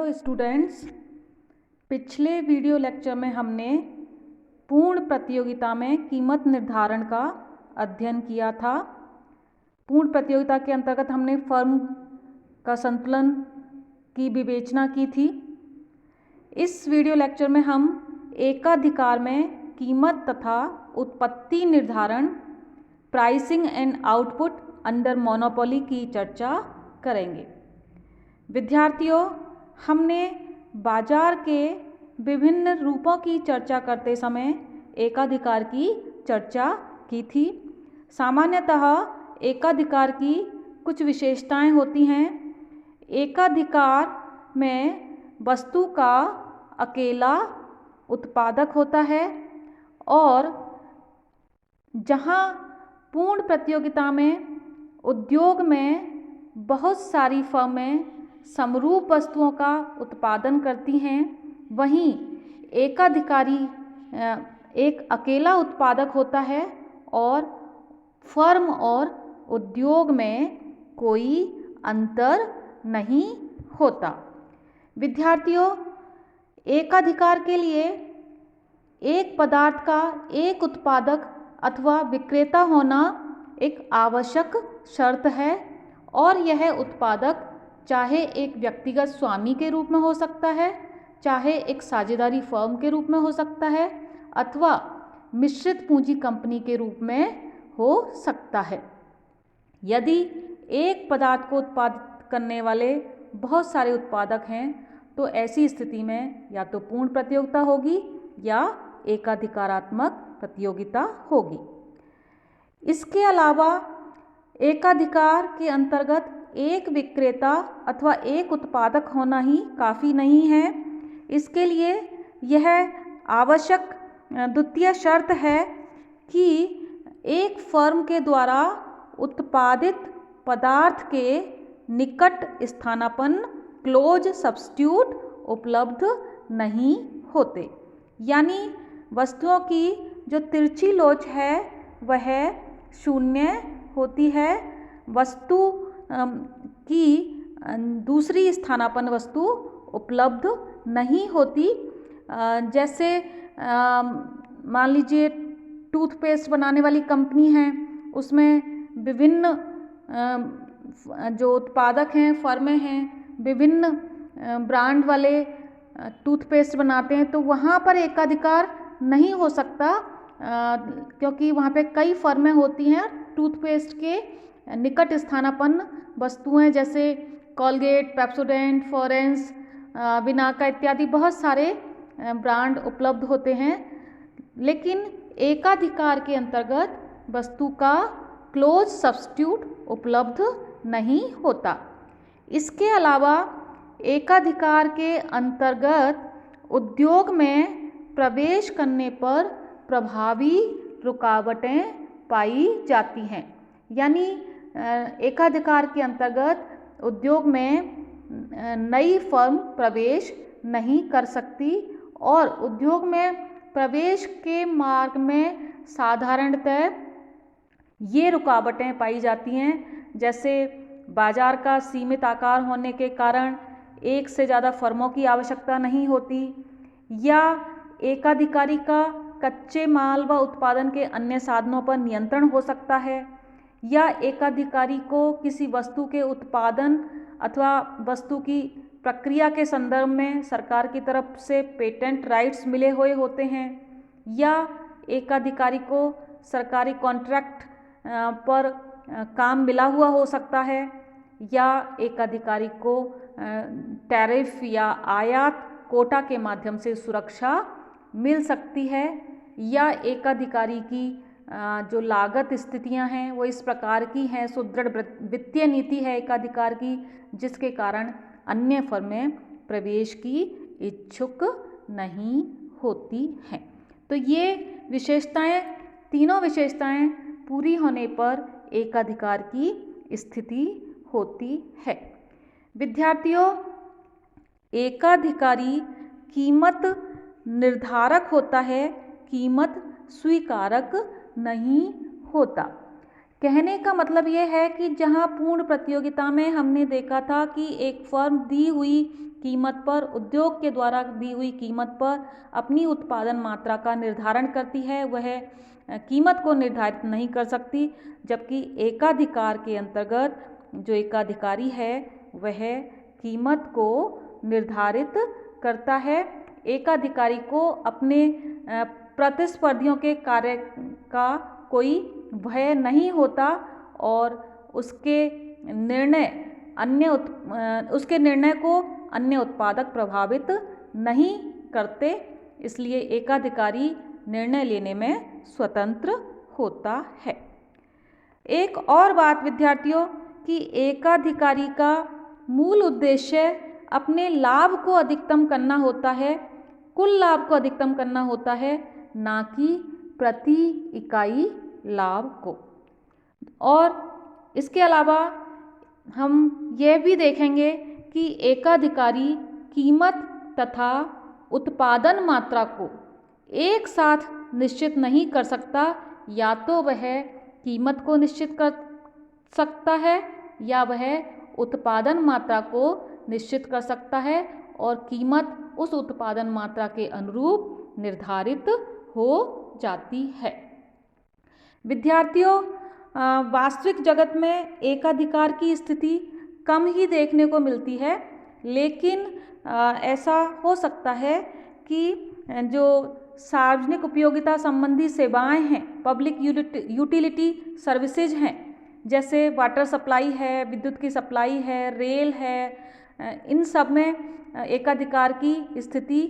तो स्टूडेंट्स, पिछले video lecture में हमने पूर्ण प्रतियोगिता में कीमत निर्धारण का अध्ययन किया था। पूर्ण प्रतियोगिता के अंतर्गत हमने फर्म का संतुलन की विवेचना की थी। इस वीडियो लेक्चर में हम एकाधिकार में कीमत तथा उत्पत्ति निर्धारण, pricing and output under monopoly की चर्चा करेंगे। विद्यार्थियों, हमने बाजार के विभिन्न रूपों की चर्चा करते समय एकाधिकार की चर्चा की थी। सामान्यतः एकाधिकार की कुछ विशेषताएं होती हैं। एकाधिकार में वस्तु का अकेला उत्पादक होता है और जहां पूर्ण प्रतियोगिता में उद्योग में बहुत सारी फर्में समरूप वस्तुओं का उत्पादन करती हैं, वहीं एकाधिकारी एक अकेला उत्पादक होता है और फर्म और उद्योग में कोई अंतर नहीं होता। विद्यार्थियों, एकाधिकार के लिए एक पदार्थ का एक उत्पादक अथवा विक्रेता होना एक आवश्यक शर्त है और यह उत्पादक चाहे एक व्यक्तिगत स्वामी के रूप में हो सकता है, चाहे एक साझेदारी फर्म के रूप में हो सकता है, अथवा मिश्रित पूंजी कंपनी के रूप में हो सकता है। यदि एक पदार्थ को उत्पादित करने वाले बहुत सारे उत्पादक हैं तो ऐसी स्थिति में या तो पूर्ण प्रतियोगिता होगी या एकाधिकारात्मक प्रतियोगिता होगी। इसके अलावा एकाधिकार के अंतर्गत एक विक्रेता अथवा एक उत्पादक होना ही काफ़ी नहीं है। इसके लिए यह आवश्यक द्वितीय शर्त है कि एक फर्म के द्वारा उत्पादित पदार्थ के निकट स्थानापन्न क्लोज सब्स्टिट्यूट उपलब्ध नहीं होते। यानी वस्तुओं की जो तिरछी लोच है वह शून्य होती है। वस्तु की दूसरी स्थानापन्न वस्तु उपलब्ध नहीं होती। जैसे मान लीजिए टूथपेस्ट बनाने वाली कंपनी है, उसमें विभिन्न जो उत्पादक हैं, फर्में हैं, विभिन्न ब्रांड वाले टूथपेस्ट बनाते हैं, तो वहाँ पर एकाधिकार नहीं हो सकता क्योंकि वहाँ पे कई फर्में होती हैं। टूथपेस्ट के निकट स्थानापन्न वस्तुएं जैसे कोलगेट, पेप्सोडेंट, फॉरेंस, बिनाका इत्यादि बहुत सारे ब्रांड उपलब्ध होते हैं, लेकिन एकाधिकार के अंतर्गत वस्तु का क्लोज सब्स्टिट्यूट उपलब्ध नहीं होता। इसके अलावा एकाधिकार के अंतर्गत उद्योग में प्रवेश करने पर प्रभावी रुकावटें पाई जाती हैं। यानी एकाधिकार के अंतर्गत उद्योग में नई फर्म प्रवेश नहीं कर सकती और उद्योग में प्रवेश के मार्ग में साधारणतः ये रुकावटें पाई जाती हैं, जैसे बाजार का सीमित आकार होने के कारण एक से ज़्यादा फर्मों की आवश्यकता नहीं होती, या एकाधिकारी का कच्चे माल व उत्पादन के अन्य साधनों पर नियंत्रण हो सकता है, या एकाधिकारी को किसी वस्तु के उत्पादन अथवा वस्तु की प्रक्रिया के संदर्भ में सरकार की तरफ से पेटेंट राइट्स मिले हुए होते हैं, या एकाधिकारी को सरकारी कॉन्ट्रैक्ट पर काम मिला हुआ हो सकता है, या एकाधिकारी को टैरिफ या आयात कोटा के माध्यम से सुरक्षा मिल सकती है, या एकाधिकारी की जो लागत स्थितियां हैं वो इस प्रकार की हैं, सुदृढ़ वित्तीय नीति है एकाधिकार की, जिसके कारण अन्य फर्में प्रवेश की इच्छुक नहीं होती हैं। तो ये विशेषताएं, तीनों विशेषताएं पूरी होने पर एकाधिकार की स्थिति होती है। विद्यार्थियों, एकाधिकारी कीमत निर्धारक होता है, कीमत स्वीकारक नहीं होता। कहने का मतलब ये है कि जहां पूर्ण प्रतियोगिता में हमने देखा था कि एक फर्म दी हुई कीमत पर, उद्योग के द्वारा दी हुई कीमत पर अपनी उत्पादन मात्रा का निर्धारण करती है, वह कीमत को निर्धारित नहीं कर सकती, जबकि एकाधिकार के अंतर्गत जो एकाधिकारी है वह कीमत को निर्धारित करता है। एकाधिकारी को अपने प्रतिस्पर्धियों के कार्य का कोई भय नहीं होता और उसके निर्णय को अन्य उत्पादक प्रभावित नहीं करते, इसलिए एकाधिकारी निर्णय लेने में स्वतंत्र होता है। एक और बात विद्यार्थियों कि एकाधिकारी का मूल उद्देश्य अपने लाभ को अधिकतम करना होता है, कुल लाभ को अधिकतम करना होता है, ना कि प्रति इकाई लाभ को। और इसके अलावा हम यह भी देखेंगे कि एकाधिकारी कीमत तथा उत्पादन मात्रा को एक साथ निश्चित नहीं कर सकता, या तो वह कीमत को निश्चित कर सकता है या वह उत्पादन मात्रा को निश्चित कर सकता है और कीमत उस उत्पादन मात्रा के अनुरूप निर्धारित हो जाती है। विद्यार्थियों, वास्तविक जगत में एकाधिकार की स्थिति कम ही देखने को मिलती है, लेकिन ऐसा हो सकता है कि जो सार्वजनिक उपयोगिता संबंधी सेवाएं हैं, पब्लिक यूटिलिटी सर्विसेज हैं, जैसे वाटर सप्लाई है, विद्युत की सप्लाई है, रेल है, इन सब में एकाधिकार की स्थिति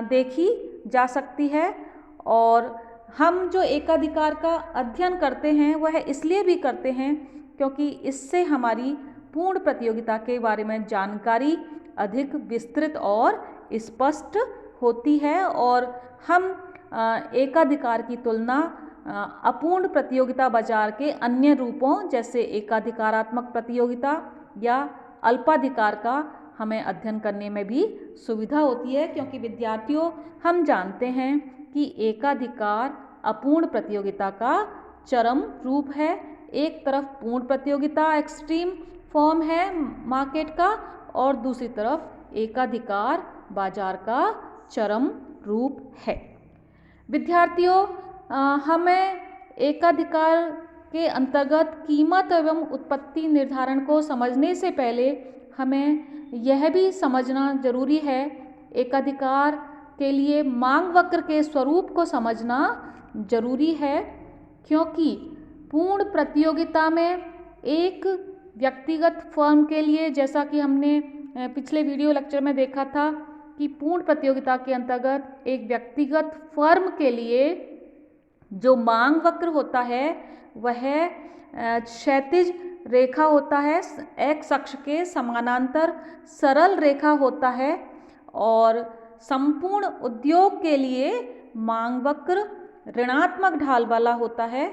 देखी जा सकती है। और हम जो एकाधिकार का अध्ययन करते हैं वह इसलिए भी करते हैं क्योंकि इससे हमारी पूर्ण प्रतियोगिता के बारे में जानकारी अधिक विस्तृत और स्पष्ट होती है और हम एकाधिकार की तुलना अपूर्ण प्रतियोगिता बाजार के अन्य रूपों जैसे एकाधिकारात्मक प्रतियोगिता या अल्पाधिकार का हमें अध्ययन करने में भी सुविधा होती है, क्योंकि विद्यार्थियों हम जानते हैं कि एकाधिकार अपूर्ण प्रतियोगिता का चरम रूप है। एक तरफ पूर्ण प्रतियोगिता एक्सट्रीम फॉर्म है मार्केट का और दूसरी तरफ एकाधिकार बाजार का चरम रूप है। विद्यार्थियों, हमें एकाधिकार के अंतर्गत कीमत एवं उत्पत्ति निर्धारण को समझने से पहले हमें यह भी समझना जरूरी है, एकाधिकार के लिए मांग वक्र के स्वरूप को समझना जरूरी है, क्योंकि पूर्ण प्रतियोगिता में एक व्यक्तिगत फर्म के लिए, जैसा कि हमने पिछले वीडियो लेक्चर में देखा था कि पूर्ण प्रतियोगिता के अंतर्गत एक व्यक्तिगत फर्म के लिए जो मांग वक्र होता है वह क्षैतिज रेखा होता है, एक्स अक्ष के समानांतर सरल रेखा होता है, और संपूर्ण उद्योग के लिए मांग वक्र ऋणात्मक ढाल वाला होता है।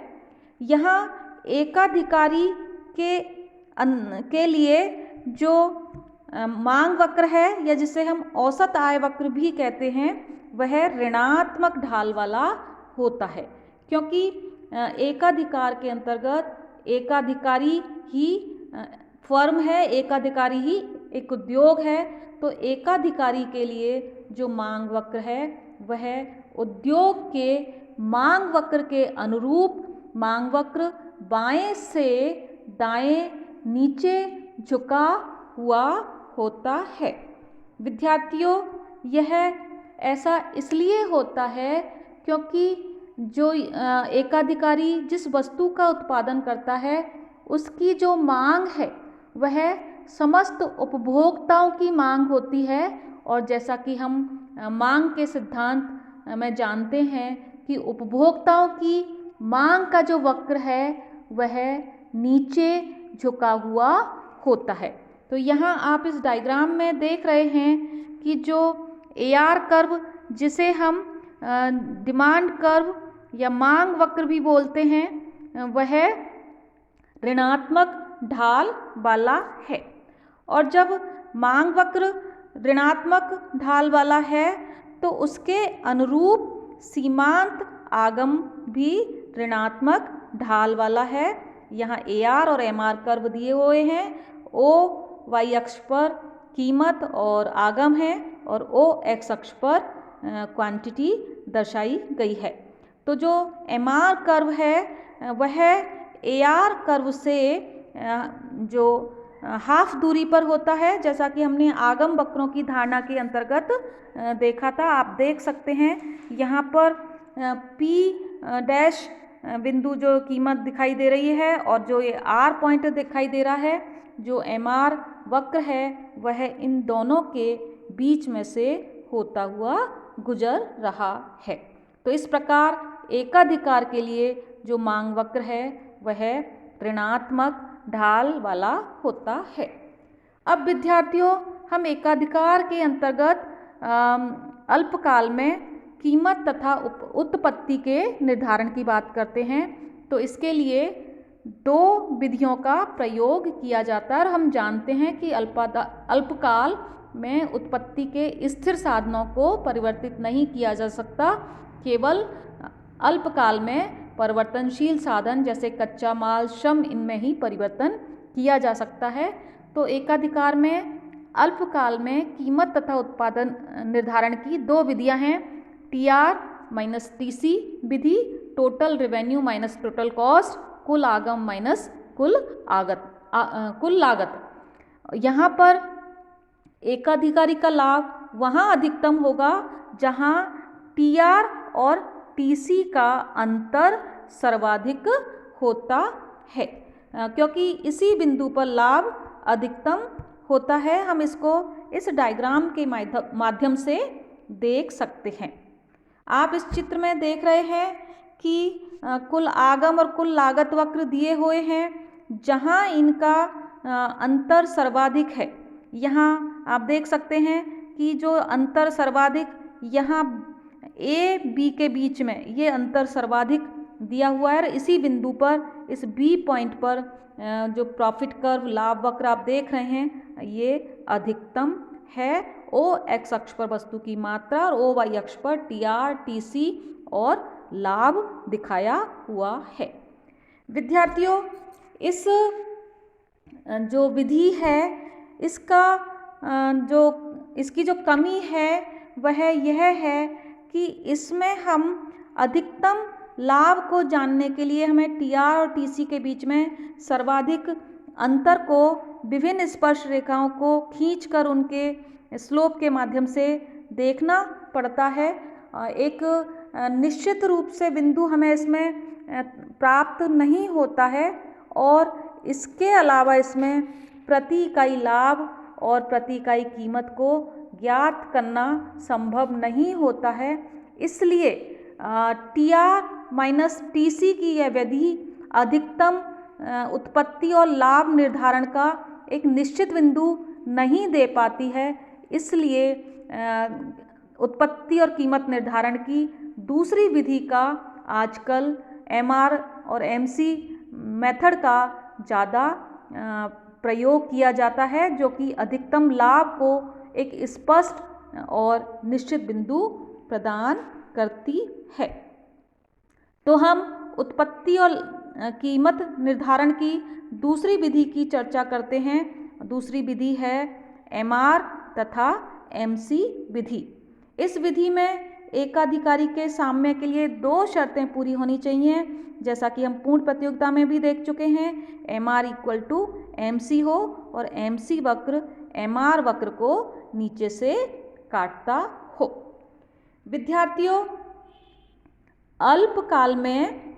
यहाँ एकाधिकारी के लिए जो मांग वक्र है या जिसे हम औसत आय वक्र भी कहते हैं वह ऋणात्मक ढाल वाला होता है, क्योंकि एकाधिकार के अंतर्गत एकाधिकारी ही फर्म है, एकाधिकारी ही एक उद्योग है, तो एकाधिकारी के लिए जो मांग वक्र है वह उद्योग के मांग वक्र के अनुरूप मांग वक्र बाएं से दाएं नीचे झुका हुआ होता है। विद्यार्थियों, यह ऐसा इसलिए होता है क्योंकि जो एकाधिकारी जिस वस्तु का उत्पादन करता है उसकी जो मांग है वह समस्त उपभोक्ताओं की मांग होती है, और जैसा कि हम मांग के सिद्धांत में जानते हैं कि उपभोक्ताओं की मांग का जो वक्र है वह नीचे झुका हुआ होता है। तो यहाँ आप इस डायग्राम में देख रहे हैं कि जो AR कर्व, जिसे हम डिमांड कर्व या मांग वक्र भी बोलते हैं, वह ऋणात्मक ढाल वाला है, और जब मांग वक्र ऋणात्मक ढाल वाला है तो उसके अनुरूप सीमांत आगम भी ऋणात्मक ढाल वाला है। यहाँ AR और MR कर्व दिए हुए हैं। O y अक्ष पर कीमत और आगम है और O x अक्ष पर क्वांटिटी दर्शाई गई है। तो जो MR कर्व है वह AR कर्व से जो हाफ दूरी पर होता है, जैसा कि हमने आगम वक्रों की धारणा के अंतर्गत देखा था। आप देख सकते हैं यहाँ पर P डैश बिंदु जो कीमत दिखाई दे रही है और जो ये R पॉइंट दिखाई दे रहा है, जो MR वक्र है वह इन दोनों के बीच में से होता हुआ गुजर रहा है। तो इस प्रकार एकाधिकार के लिए जो मांग वक्र है वह ऋणात्मक ढाल वाला होता है। अब विद्यार्थियों, हम एकाधिकार के अंतर्गत अल्पकाल में कीमत तथा उत्पत्ति के निर्धारण की बात करते हैं। तो इसके लिए दो विधियों का प्रयोग किया जाता है और हम जानते हैं कि अल्पकाल में उत्पत्ति के स्थिर साधनों को परिवर्तित नहीं किया जा सकता। केवल अल्पकाल में परिवर्तनशील साधन जैसे कच्चा माल, श्रम, इनमें ही परिवर्तन किया जा सकता है। तो एकाधिकार में अल्पकाल में कीमत तथा उत्पादन निर्धारण की दो विधियां हैं, TR माइनस TC विधि, total revenue minus total cost, कुल आगम माइनस कुल लागत। यहाँ पर एकाधिकारी का लाभ वहाँ अधिकतम होगा जहाँ TR और TC का अंतर सर्वाधिक होता है, क्योंकि इसी बिंदु पर लाभ अधिकतम होता है। हम इसको इस डायग्राम के माध्यम से देख सकते हैं। आप इस चित्र में देख रहे हैं कि कुल आगम और कुल लागत वक्र दिए हुए हैं, जहां इनका अंतर सर्वाधिक है। यहाँ आप देख सकते हैं कि जो अंतर सर्वाधिक यहाँ A B के बीच में ये अंतर सर्वाधिक दिया हुआ है। इसी बिंदु पर इस B पॉइंट पर जो प्रॉफिट कर्व लाभ वक्र आप देख रहे हैं ये अधिकतम है। O x अक्ष पर वस्तु की मात्रा और O y अक्ष पर TR TC और लाभ दिखाया हुआ है। विद्यार्थियों, इस जो विधि है इसकी जो कमी है वह यह है कि इसमें हम अधिकतम लाभ को जानने के लिए हमें TR और TC के बीच में सर्वाधिक अंतर को विभिन्न स्पर्श रेखाओं को खींचकर उनके स्लोप के माध्यम से देखना पड़ता है। एक निश्चित रूप से बिंदु हमें इसमें प्राप्त नहीं होता है और इसके अलावा इसमें प्रति इकाई लाभ और प्रति इकाई कीमत को ज्ञात करना संभव नहीं होता है। इसलिए TR माइनस TC की यह विधि अधिकतम उत्पत्ति और लाभ निर्धारण का एक निश्चित बिंदु नहीं दे पाती है। इसलिए उत्पत्ति और कीमत निर्धारण की दूसरी विधि का आजकल MR और MC मेथड का ज़्यादा प्रयोग किया जाता है, जो कि अधिकतम लाभ को एक स्पष्ट और निश्चित बिंदु प्रदान करती है। तो हम उत्पत्ति और कीमत निर्धारण की दूसरी विधि की चर्चा करते हैं। दूसरी विधि है MR तथा MC विधि। इस विधि में एकाधिकारी के साम्य के लिए दो शर्तें पूरी होनी चाहिए, जैसा कि हम पूर्ण प्रतियोगिता में भी देख चुके हैं। MR इक्वल टू MC हो और MC वक्र MR वक्र को नीचे से काटता हो। विद्यार्थियों, अल्पकाल में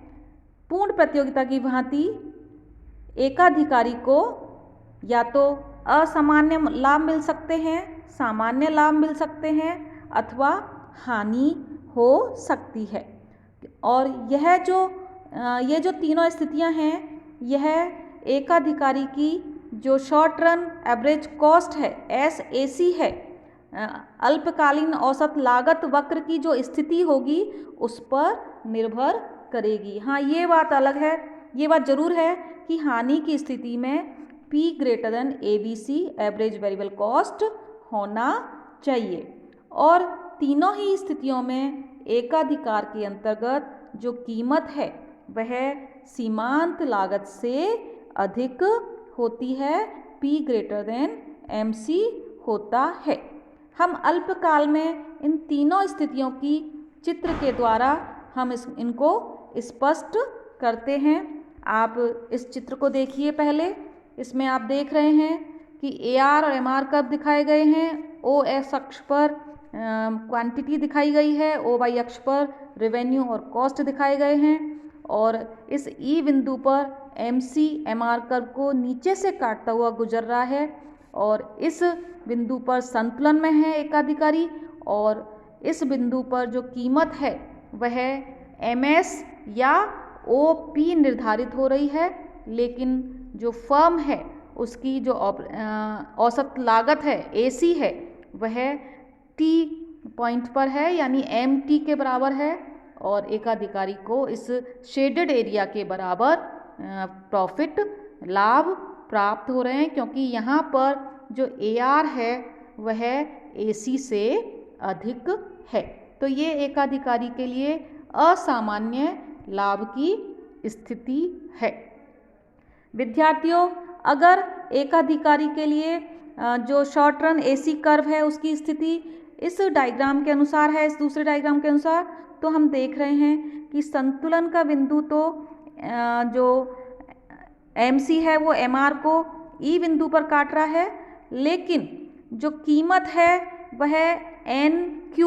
पूर्ण प्रतियोगिता की भांति एकाधिकारी को या तो असामान्य लाभ मिल सकते हैं, सामान्य लाभ मिल सकते हैं अथवा हानि हो सकती है। और ये जो तीनों स्थितियां हैं, यह एकाधिकारी की जो शॉर्ट रन एवरेज कॉस्ट है SAC है, अल्पकालीन औसत लागत वक्र की जो स्थिति होगी उस पर निर्भर करेगी। हाँ, ये बात अलग है, ये बात जरूर है कि हानि की स्थिति में P greater than ABC average variable cost होना चाहिए। और तीनों ही स्थितियों में एकाधिकार के अंतर्गत जो कीमत है वह सीमांत लागत से अधिक होती है, P ग्रेटर देन MC होता है। हम अल्पकाल में इन तीनों स्थितियों की चित्र के द्वारा हम इनको स्पष्ट करते हैं। आप इस चित्र को देखिए पहले। इसमें आप देख रहे हैं कि AR और MR कर्व दिखाए गए हैं। OX अक्ष पर क्वांटिटी दिखाई गई है, OY अक्ष पर रेवेन्यू और कॉस्ट दिखाए गए हैं, और इस E बिंदु पर MC MR कर्व को नीचे से काटता हुआ गुजर रहा है, और इस बिंदु पर संतुलन में है एकाधिकारी, और इस बिंदु पर जो कीमत है वह MS या OP निर्धारित हो रही है, लेकिन जो फर्म है उसकी जो औसत लागत है AC है वह T पॉइंट पर है, यानी MT के बराबर है, और एकाधिकारी को इस शेडेड एरिया के बराबर प्रॉफिट लाभ प्राप्त हो रहे हैं, क्योंकि यहाँ पर जो AR है वह AC से अधिक है। तो ये एकाधिकारी के लिए असामान्य लाभ की स्थिति है। विद्यार्थियों, अगर एकाधिकारी के लिए जो शॉर्ट रन AC कर्व है उसकी स्थिति इस डायग्राम के अनुसार है, इस दूसरे डायग्राम के अनुसार, तो हम देख रहे हैं कि संतुलन का बिंदु तो जो MC है वो MR को E बिंदु पर काट रहा है, लेकिन जो कीमत है वह NQ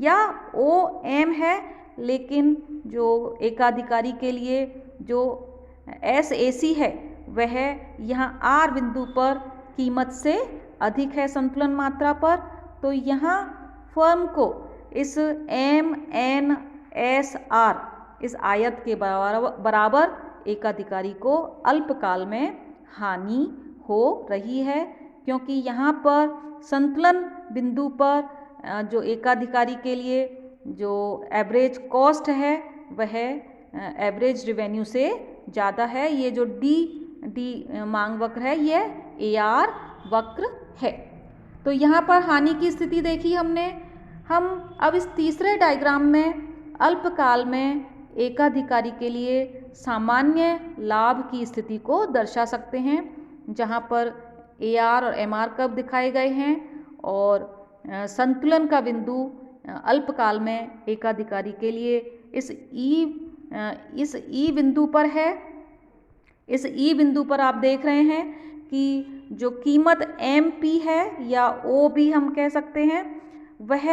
या OM है, लेकिन जो एकाधिकारी के लिए जो SAC है वह यहाँ R बिंदु पर कीमत से अधिक है संतुलन मात्रा पर। तो यहाँ फर्म को इस MNSR इस आयत के बराबर एकाधिकारी को अल्पकाल में हानि हो रही है, क्योंकि यहाँ पर संतुलन बिंदु पर जो एकाधिकारी के लिए जो एवरेज कॉस्ट है वह एवरेज रिवेन्यू से ज़्यादा है। ये जो डी मांग वक्र है यह AR वक्र है। तो यहाँ पर हानि की स्थिति देखी हमने। हम अब इस तीसरे डायग्राम में अल्पकाल में एकाधिकारी के लिए सामान्य लाभ की स्थिति को दर्शा सकते हैं, जहाँ पर AR और MR कर्व दिखाए गए हैं, और संतुलन का बिंदु अल्पकाल में एकाधिकारी के लिए इस E बिंदु पर है। इस E बिंदु पर आप देख रहे हैं कि जो कीमत MP है या OB हम कह सकते हैं वह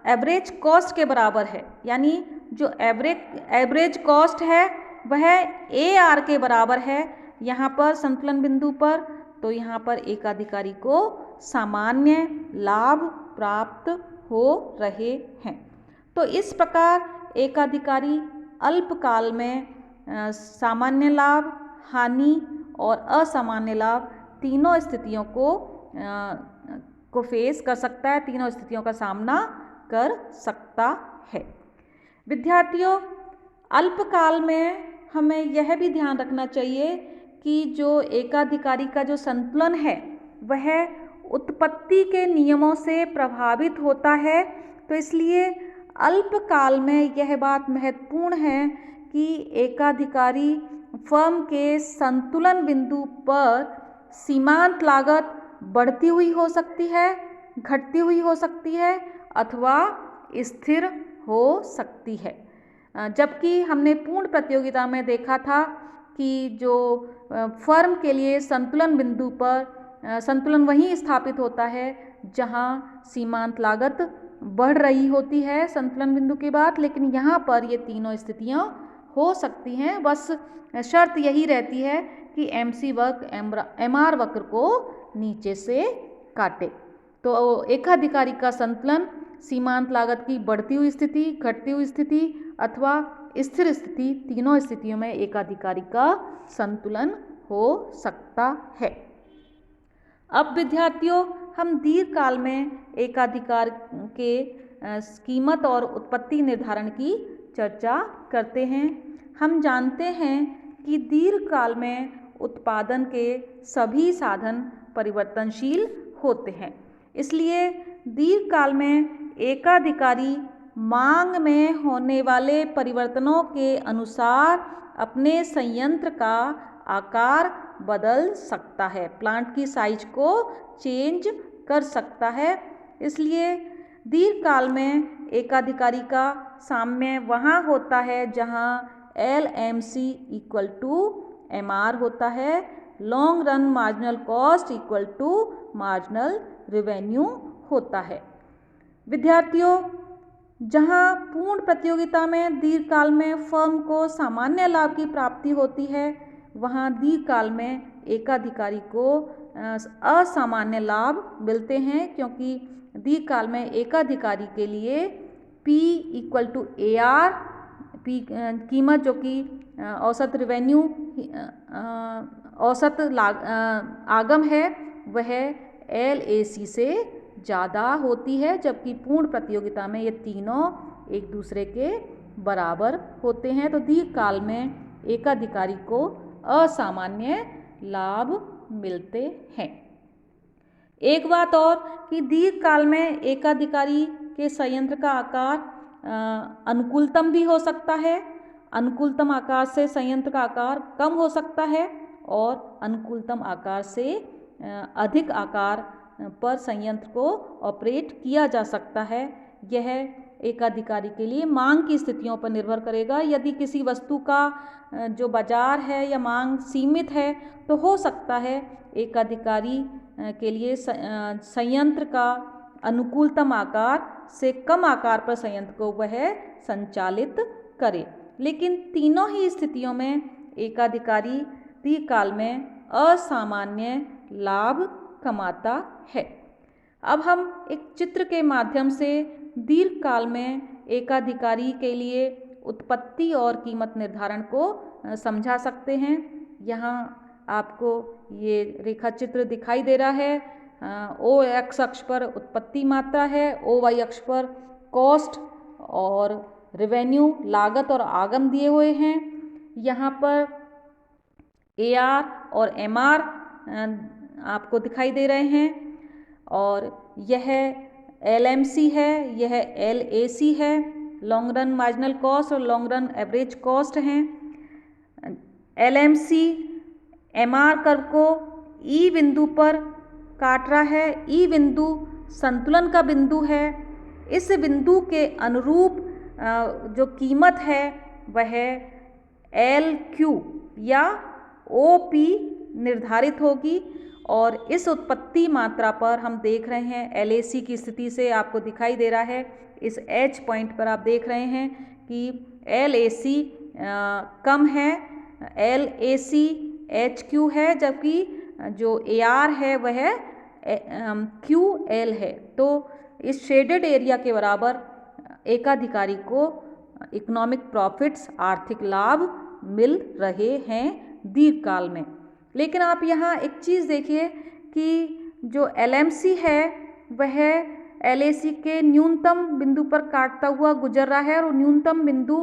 एवरेज कॉस्ट के बराबर है, यानी जो एवरेज कॉस्ट है वह AR के बराबर है यहाँ पर संतुलन बिंदु पर। तो यहाँ पर एकाधिकारी को सामान्य लाभ प्राप्त हो रहे हैं। तो इस प्रकार एकाधिकारी अल्पकाल में सामान्य लाभ, हानि और असामान्य लाभ तीनों स्थितियों को फेस कर सकता है, तीनों स्थितियों का सामना कर सकता है। विद्यार्थियों, अल्पकाल में हमें यह भी ध्यान रखना चाहिए कि जो एकाधिकारी का जो संतुलन है वह उत्पत्ति के नियमों से प्रभावित होता है। तो इसलिए अल्पकाल में यह बात महत्वपूर्ण है कि एकाधिकारी फर्म के संतुलन बिंदु पर सीमांत लागत बढ़ती हुई हो सकती है, घटती हुई हो सकती है, अथवा स्थिर हो सकती है। जबकि हमने पूर्ण प्रतियोगिता में देखा था कि जो फर्म के लिए संतुलन बिंदु पर संतुलन वहीं स्थापित होता है जहां सीमांत लागत बढ़ रही होती है संतुलन बिंदु के बाद, लेकिन यहाँ पर ये तीनों स्थितियाँ हो सकती हैं। बस शर्त यही रहती है कि MC वक्र MR वक्र को नीचे से काटे। तो एकाधिकारी का संतुलन सीमांत लागत की बढ़ती हुई स्थिति, घटती हुई स्थिति अथवा स्थिर स्थिति, तीनों स्थितियों में एकाधिकारी का संतुलन हो सकता है। अब विद्यार्थियों, हम दीर्घकाल में एकाधिकार के कीमत और उत्पत्ति निर्धारण की चर्चा करते हैं। हम जानते हैं कि दीर्घकाल में उत्पादन के सभी साधन परिवर्तनशील होते हैं, इसलिए दीर्घकाल में एकाधिकारी मांग में होने वाले परिवर्तनों के अनुसार अपने संयंत्र का आकार बदल सकता है, प्लांट की साइज को चेंज कर सकता है। इसलिए दीर्घकाल में एकाधिकारी का साम्य वहाँ होता है जहाँ LMC इक्वल टू MR होता है, long run marginal cost equal to marginal revenue होता है। विद्यार्थियों, जहाँ पूर्ण प्रतियोगिता में दीर्घकाल में फर्म को सामान्य लाभ की प्राप्ति होती है, वहाँ दीर्घकाल में एकाधिकारी को असामान्य लाभ मिलते हैं, क्योंकि दीर्घकाल में एकाधिकारी के लिए P equal to AR, P कीमत जो कि औसत रेवेन्यू औसत आगम है वह LAC से ज़्यादा होती है, जबकि पूर्ण प्रतियोगिता में ये तीनों एक दूसरे के बराबर होते हैं। तो दीर्घकाल में एकाधिकारी को असामान्य लाभ मिलते हैं। एक बात और कि दीर्घकाल में एकाधिकारी के संयंत्र का आकार अनुकूलतम भी हो सकता है। अनुकूलतम आकार से संयंत्र का आकार कम हो सकता है और अनुकूलतम आकार से अधिक आकार पर संयंत्र को ऑपरेट किया जा सकता है। यह एकाधिकारी के लिए मांग की स्थितियों पर निर्भर करेगा। यदि किसी वस्तु का जो बाजार है या मांग सीमित है तो हो सकता है एकाधिकारी के लिए संयंत्र का अनुकूलतम आकार से कम आकार पर संयंत्र को वह संचालित करे। लेकिन तीनों ही स्थितियों में एकाधिकारी दीर्घकाल में असामान्य लाभ कमाता है। अब हम एक चित्र के माध्यम से दीर्घकाल में एकाधिकारी के लिए उत्पत्ति और कीमत निर्धारण को समझा सकते हैं। यहाँ आपको ये रेखा चित्र दिखाई दे रहा है। OX अक्ष पर उत्पत्ति मात्रा है, OY अक्ष पर कॉस्ट और रेवेन्यू लागत और आगम दिए हुए हैं। यहाँ पर AR और MR आपको दिखाई दे रहे हैं और यह LMC है, यह LAC है, लॉन्ग रन मार्जिनल कॉस्ट और लॉन्ग रन एवरेज कॉस्ट हैं। LMC MR कर्व को E बिंदु पर काट रहा है। E बिंदु संतुलन का बिंदु है। इस बिंदु के अनुरूप जो कीमत है वह LQ या OP निर्धारित होगी और इस उत्पत्ति मात्रा पर हम देख रहे हैं LAC की स्थिति से आपको दिखाई दे रहा है। इस H पॉइंट पर आप देख रहे हैं कि LAC कम है, LAC HQ है, जबकि जो AR है वह QL है। तो इस शेडेड एरिया के बराबर एकाधिकारी को इकोनॉमिक प्रॉफिट्स आर्थिक लाभ मिल रहे हैं दीर्घकाल में। लेकिन आप यहाँ एक चीज़ देखिए कि जो LMC है वह LAC के न्यूनतम बिंदु पर काटता हुआ गुजर रहा है और न्यूनतम बिंदु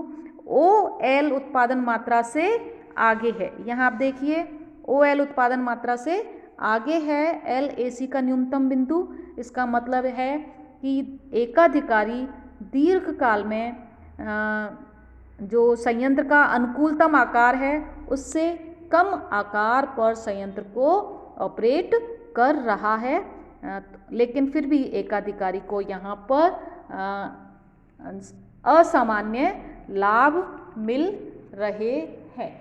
OL उत्पादन मात्रा से आगे है। यहाँ आप देखिए OL उत्पादन मात्रा से आगे है LAC का न्यूनतम बिंदु। इसका मतलब है कि एकाधिकारी दीर्घकाल में जो संयंत्र का अनुकूलतम आकार है उससे कम आकार पर संयंत्र को ऑपरेट कर रहा है, लेकिन फिर भी एकाधिकारी को यहाँ पर असामान्य लाभ मिल रहे हैं।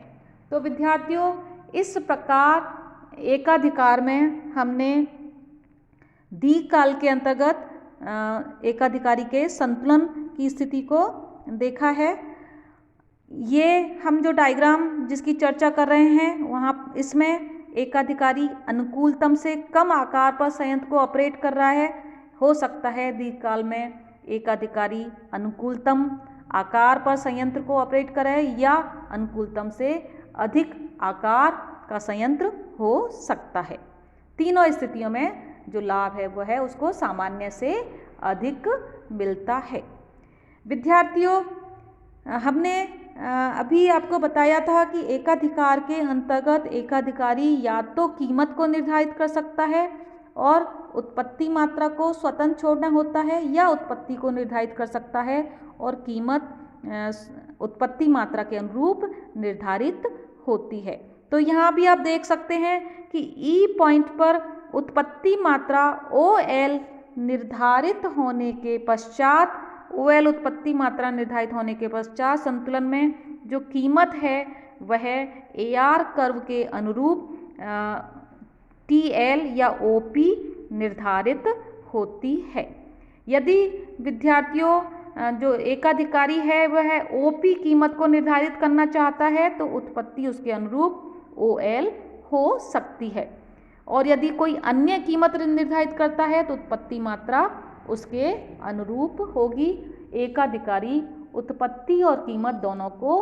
तो विद्यार्थियों, इस प्रकार एकाधिकार में हमने दीर्घकाल के अंतर्गत एकाधिकारी के संतुलन की स्थिति को देखा है। ये हम जो डायग्राम जिसकी चर्चा कर रहे हैं वहाँ इसमें एकाधिकारी अनुकूलतम से कम आकार पर संयंत्र को ऑपरेट कर रहा है। हो सकता है दीर्घकाल में एकाधिकारी अनुकूलतम आकार पर संयंत्र को ऑपरेट करे या अनुकूलतम से अधिक आकार का संयंत्र हो सकता है। तीनों स्थितियों में जो लाभ है वह है उसको सामान्य से अधिक मिलता है। विद्यार्थियों, हमने अभी आपको बताया था कि एकाधिकार के अंतर्गत एकाधिकारी या तो कीमत को निर्धारित कर सकता है और उत्पत्ति मात्रा को स्वतंत्र छोड़ना होता है, या उत्पत्ति को निर्धारित कर सकता है और कीमत उत्पत्ति मात्रा के अनुरूप निर्धारित होती है। तो यहाँ भी आप देख सकते हैं कि ई पॉइंट पर उत्पत्ति मात्रा OL निर्धारित होने के पश्चात, OL उत्पत्ति मात्रा निर्धारित होने के पश्चात संतुलन में जो कीमत है वह AR कर्व के अनुरूप TL या OP निर्धारित होती है। यदि विद्यार्थियों जो एकाधिकारी है वह OP कीमत को निर्धारित करना चाहता है तो उत्पत्ति उसके अनुरूप OL हो सकती है, और यदि कोई अन्य कीमत निर्धारित करता है तो उत्पत्ति मात्रा उसके अनुरूप होगी। एकाधिकारी उत्पत्ति और कीमत दोनों को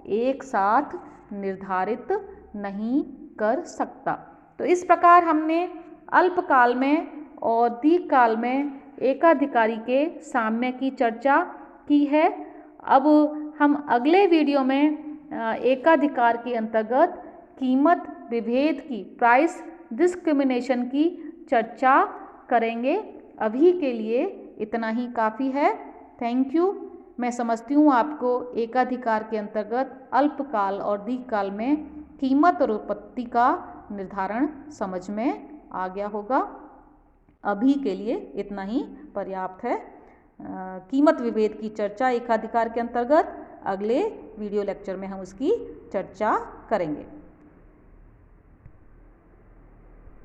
एक साथ निर्धारित नहीं कर सकता। तो इस प्रकार हमने अल्पकाल में और दीर्घकाल में एकाधिकारी के साम्य की चर्चा की है। अब हम अगले वीडियो में एकाधिकार के अंतर्गत कीमत विभेद की, प्राइस डिस्क्रिमिनेशन की चर्चा करेंगे। अभी के लिए इतना ही काफ़ी है। Thank you. मैं समझती हूँ आपको एकाधिकार के अंतर्गत अल्पकाल और दीर्घकाल में कीमत और उत्पत्ति का निर्धारण समझ में आ गया होगा। अभी के लिए इतना ही पर्याप्त है। कीमत विभेद की चर्चा एकाधिकार के अंतर्गत अगले वीडियो लेक्चर में हम उसकी चर्चा करेंगे।